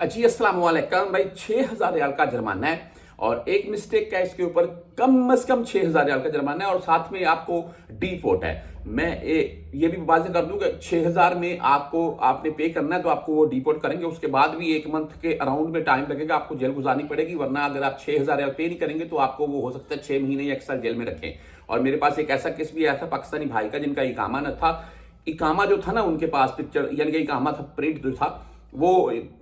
जी अस्सलाम वालेकुम भाई। 6,000 रियाल का जुर्माना है और एक मिस्टेक का इसके ऊपर कम से कम 6,000 रियाल का जुर्माना है और साथ में आपको डिपोर्ट है। मैं ये भी वाज़ेह कर दूं कि 6,000 में आपने पे करना है तो आपको वो डिपोर्ट करेंगे। उसके बाद भी 1 मंथ के अराउंड में टाइम लगेगा, आपको जेल गुजारनी पड़ेगी। वरना अगर आप 6,000 रियाल पे नहीं करेंगे तो आपको वो हो सकता है 6 महीने या 1 साल जेल में रखें। और मेरे पास एक ऐसा केस भी आया था पाकिस्तानी भाई का, जिनका इकामा न था। इकामा जो था ना उनके पास, पिक्चर यानी कि इकामा था, प्रिंट जो था वो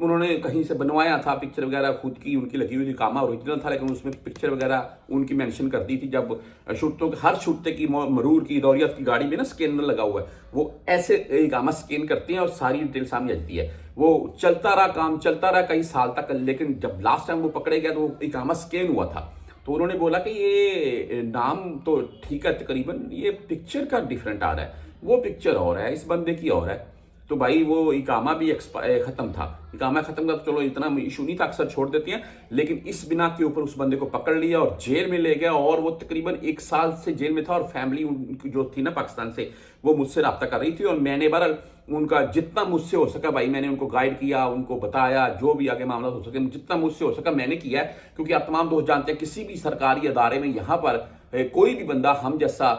उन्होंने कहीं से बनवाया था, पिक्चर वगैरह खुद की उनकी लगी हुई थी, कामा ओरिजिनल था, लेकिन उसमें पिक्चर वगैरह उनकी मेंशन कर दी थी। जब शूटों हर शूटे की मरूर की दौरियत की गाड़ी में ना स्कैनर लगा हुआ है, वो ऐसे कामा स्कैन करते हैं और सारी डिटेल सामने आ जाती है। वो चलता रहा, काम चलता रहा कई साल तक, लेकिन जब लास्ट टाइम वो पकड़े गए तो वो इकामा स्कैन हुआ था। तो उन्होंने बोला कि ये नाम तो ठीक है तकरीबन, ये पिक्चर का डिफरेंट आ रहा है, वो पिक्चर और है, इस बंदे की और है। तो भाई वो इकामा भी खत्म था, इकामा खत्म था तो चलो इतना इशू नहीं था, अक्सर छोड़ देती हैं। लेकिन इस बिना के ऊपर उस बंदे को पकड़ लिया और जेल में ले गया और वो तकरीबन 1 साल से जेल में था। और फैमिली उनकी जो थी ना पाकिस्तान से, वो मुझसे रब्ता कर रही थी और मैंने बहरहाल उनका जितना मुझसे हो सका भाई मैंने उनको गाइड किया, उनको बताया, जो भी आगे मामला हो सके जितना मुझसे हो सका मैंने किया है। क्योंकि आप तमाम दोस्त जानते हैं किसी भी सरकारी अदारे में यहाँ पर कोई भी बंदा हम जैसा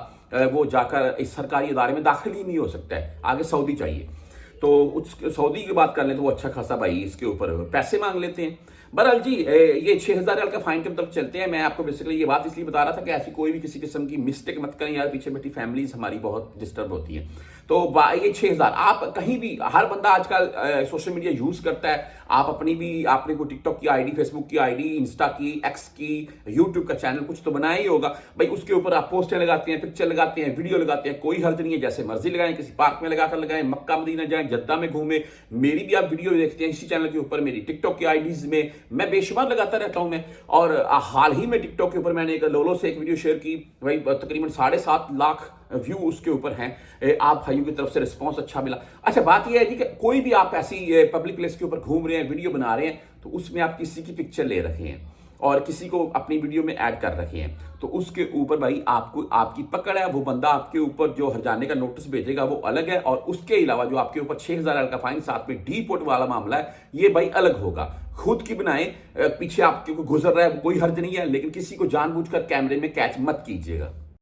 वो जाकर इस सरकारी अदारे में दाखिल ही नहीं हो सकता है, आगे सऊदी चाहिए। तो उस सऊदी की बात कर लें तो वो अच्छा खासा भाई इसके ऊपर पैसे मांग लेते हैं। बहरहाल जी ये 6,000 रियाल का फाइन की तरफ चलते हैं। मैं आपको बेसिकली ये बात इसलिए बता रहा था कि ऐसी कोई भी किसी किस्म की मिस्टेक मत करें यार, पीछे बैठी फैमिलीज हमारी बहुत डिस्टर्ब होती है। तो ये 6,000 आप कहीं भी, हर बंदा आजकल सोशल मीडिया यूज करता है। आप अपनी भी, आपने कोई टिकटॉक की आईडी, फेसबुक की आईडी, इंस्टा की, एक्स की, यूट्यूब का चैनल कुछ तो बनाया ही होगा भाई। उसके ऊपर आप पोस्टर लगाते हैं, पिक्चर लगाते हैं, वीडियो लगाते हैं, कोई हर्ज नहीं है, जैसे मर्जी लगाएं, किसी पार्क में लगाकर लगाएं, मक्का मदीना जाएं, जद्दा में घूमें। मेरी भी आप वीडियो देखते हैं इसी चैनल के ऊपर, मेरी टिकटॉक की आईडीज में मैं बेशुमार लगाता रहता हूं मैं। और हाल ही में टिकटॉक के ऊपर मैंने एक लोलो से एक वीडियो शेयर की भाई, तकरीबन 7.5 लाख व्यू उसके ऊपर हैं। आप भाइयों की तरफ से रिस्पांस अच्छा मिला। अच्छा बात यह है जी कि कोई भी आप ऐसी पब्लिक प्लेस के ऊपर घूम रहे हैं, वीडियो बना रहे हैं, तो उसमें आप किसी की पिक्चर ले रखे हैं और किसी को अपनी वीडियो में ऐड कर रखे हैं, तो उसके ऊपर भाई आपको आपकी पकड़ है। वो बंदा आपके ऊपर जो हरजाने का नोटिस भेजेगा वो अलग है, और उसके अलावा जो आपके ऊपर 6,000 का फाइन साथ में डिपोर्ट वाला मामला है, ये भाई अलग होगा। खुद की बनाए, पीछे आपके को गुजर रहा है कोई हर्ज नहीं है, लेकिन किसी को जानबूझकर कैमरे में कैच मत कीजिएगा।